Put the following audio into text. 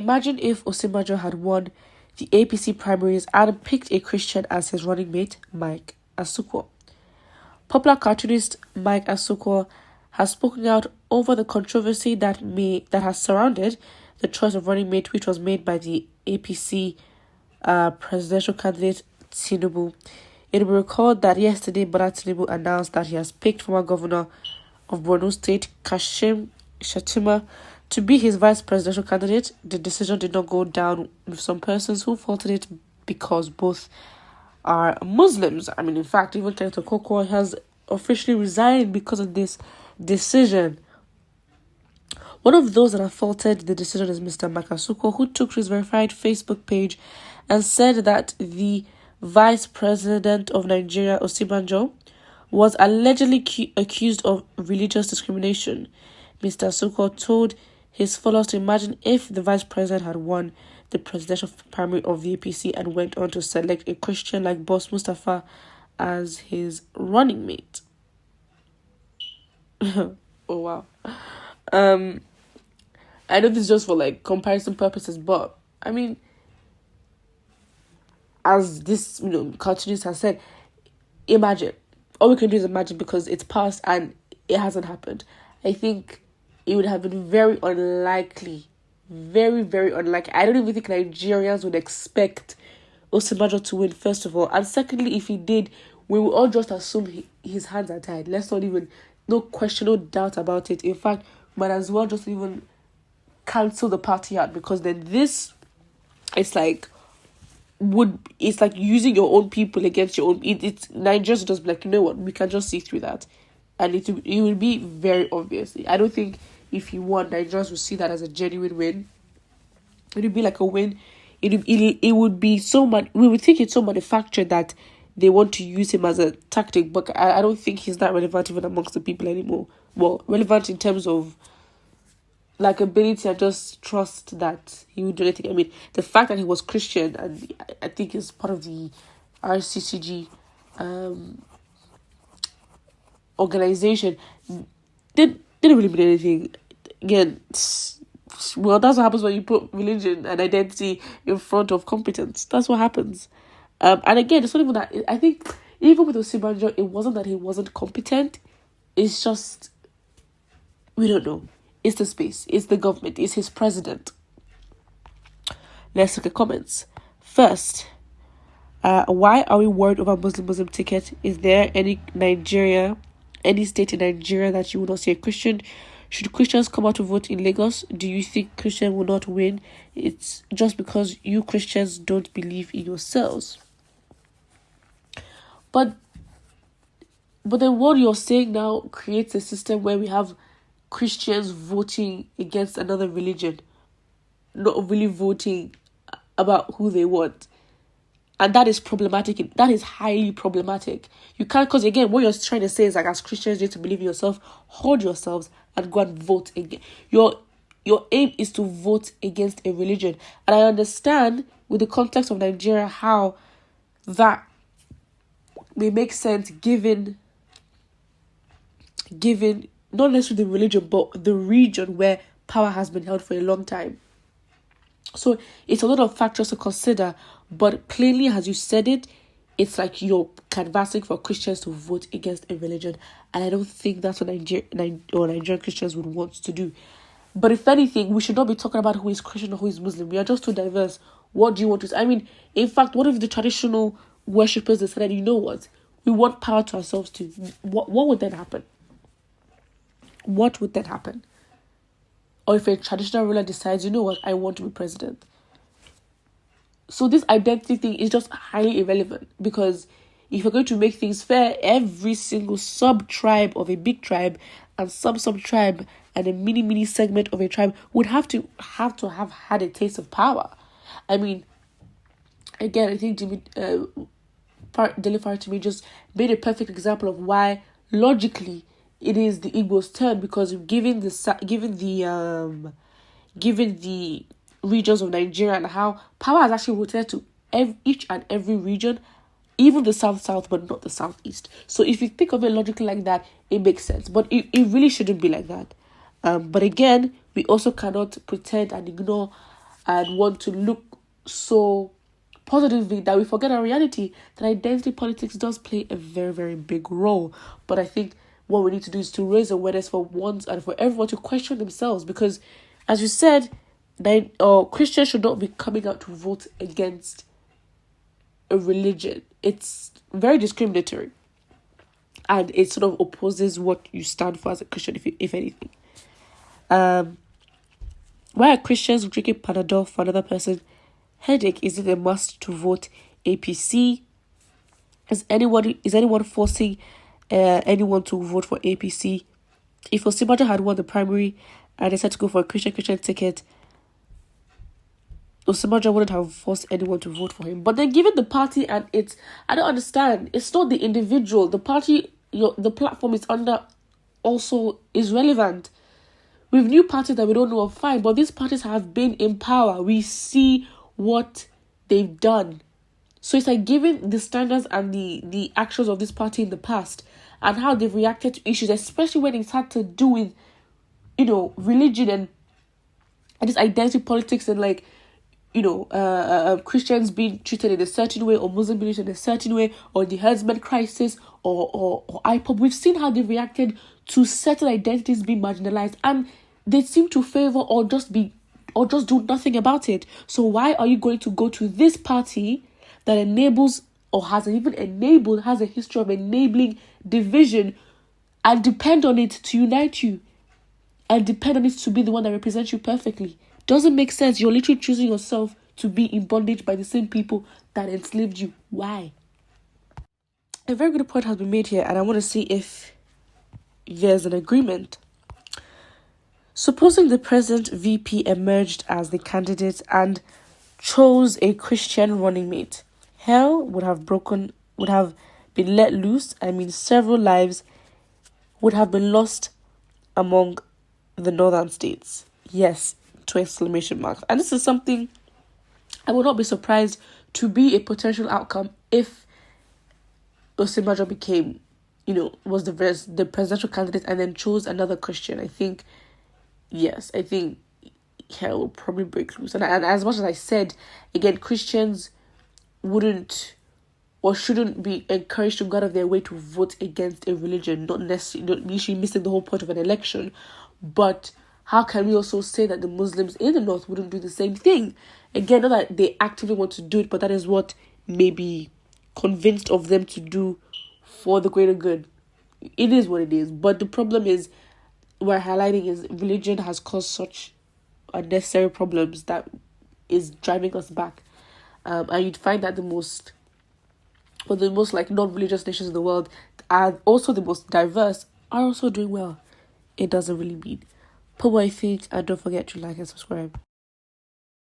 Imagine if Osinbajo had won the APC primaries and picked a Christian as his running mate, Mike Asukwo. Popular cartoonist Mike Asukwo has spoken out over the controversy that has surrounded the choice of running mate, which was made by the APC presidential candidate Tinubu. It will be recalled that yesterday Bola Tinubu announced that he has picked former governor of Borno State, Kashim Shettima, to be his vice presidential candidate. The decision did not go down with some persons who faulted it because both are Muslims. I mean, in fact, even Senator Koko has officially resigned because of this decision. One of those that have faulted the decision is Mr. Makasuko, who took to his verified Facebook page and said that the Vice President of Nigeria, Osinbajo, was allegedly accused of religious discrimination. Mr. Asuko told his followers to imagine if the Vice President had won the presidential primary of the APC and went on to select a Christian like Boss Mustafa as his running mate. Oh, wow. I know this is just for like comparison purposes, but I mean, as this cartoonist has said, imagine. All we can do is imagine because it's past and it hasn't happened. I think it would have been very unlikely. Very, very unlikely. I don't even think Nigerians would expect Osinbajo to win, first of all. And secondly, if he did, we will all just assume his hands are tied. Let's not even, no question, no doubt about it. In fact, might as well just even cancel the party out, because then this, it's like using your own people against your own. It's Nigerians just be like, you know what, we can just see through that, and it will be very obvious. I don't think if he won, Nigerians would see that as a genuine win. It would be like a win. It would be so much. We would think it's so manufactured that they want to use him as a tactic, but I don't think he's that relevant even amongst the people anymore. Well, relevant in terms of like ability and just trust that he would do anything. I mean, the fact that he was Christian, and I think is part of the RCCG organization, didn't really mean anything. Again, well, that's what happens when you put religion and identity in front of competence. That's what happens. And again, it's not even that. I think even with Osinbajo, it wasn't that he wasn't competent. It's just, we don't know. It's the space. It's the government. It's his president. Let's look at comments. First, why are we worried over Muslim ticket? Is there any state in Nigeria that you will not see a Christian? Should Christians come out to vote in Lagos? Do you think Christian will not win? It's just because you Christians don't believe in yourselves. But then what you're saying now creates a system where we have Christians voting against another religion, not really voting about who they want. And that is problematic. That is highly problematic. You can't, because again, what you're trying to say is like, as Christians, you need to believe in yourself, hold yourselves, and go and vote again. Your aim is to vote against a religion. And I understand, with the context of Nigeria, how that may make sense given not necessarily the religion, but the region where power has been held for a long time. So it's a lot of factors to consider, but plainly, as you said it, it's like you're canvassing for Christians to vote against a religion, and I don't think that's what Nigerian Christians would want to do. But if anything, we should not be talking about who is Christian or who is Muslim. We are just too diverse. What do you want to say? I mean, in fact, what if the traditional worshippers decided, you know what, we want power to ourselves too? What would then happen? What would then happen? Or if a traditional ruler decides, you know what, I want to be president. So this identity thing is just highly irrelevant, because if you're going to make things fair, every single sub-tribe of a big tribe and sub-tribe and a mini segment of a tribe would have to have had a taste of power. I mean, again, I think Dele to me just made a perfect example of why logically it is the Igbo's turn, because given the regions of Nigeria and how power has actually rotated to each and every region, even the south, but not the southeast. So if you think of it logically like that, it makes sense. But it really shouldn't be like that. But again, we also cannot pretend and ignore and want to look so positively that we forget our reality, that identity politics does play a very, very big role. But I think what we need to do is to raise awareness for once and for everyone to question themselves, because, as you said, Christians should not be coming out to vote against a religion. It's very discriminatory, and it sort of opposes what you stand for as a Christian, if anything. Why are Christians drinking Panadol for another person? Headache, is it a must to vote APC? Is anyone forcing anyone to vote for APC? If Osinbajo had won the primary and decided to go for a Christian ticket, Osinbajo wouldn't have forced anyone to vote for him. But then, given the party and I don't understand. It's not the individual. The party, the platform is under also is relevant. With new parties that we don't know of, fine, but these parties have been in power. We see what they've done. So it's like given the standards and the actions of this party in the past and how they've reacted to issues, especially when it's had to do with, religion and this identity politics and Christians being treated in a certain way or Muslims being treated in a certain way, or the herdsman crisis or IPOB. We've seen how they've reacted to certain identities being marginalized, and they seem to favor or just do nothing about it. So why are you going to go to this party that enables or has a history of enabling division, and depend on it to unite you, and depend on it to be the one that represents you perfectly? Doesn't make sense. You're literally choosing yourself to be in bondage by the same people that enslaved you. Why? A very good point has been made here, and I want to see if there's an agreement. Supposing the present VP emerged as the candidate and chose a Christian running mate, hell would have been let loose. Several lives would have been lost among the northern states. Yes, to exclamation marks. And this is something I would not be surprised to be a potential outcome if Osinbajo became, was the presidential candidate and then chose another Christian. I think hell will probably break loose. And as much as I said, again, Christians wouldn't or shouldn't be encouraged to go out of their way to vote against a religion, not usually missing the whole point of an election. But how can we also say that the Muslims in the north wouldn't do the same thing? Again, not that they actively want to do it, but that is what may be convinced of them to do for the greater good. It is what it is. But the problem is, we're highlighting is religion has caused such unnecessary problems that is driving us back. And you'd find that the most non-religious nations in the world are also the most diverse, are also doing well. It doesn't really mean. Put what you think, and don't forget to like and subscribe.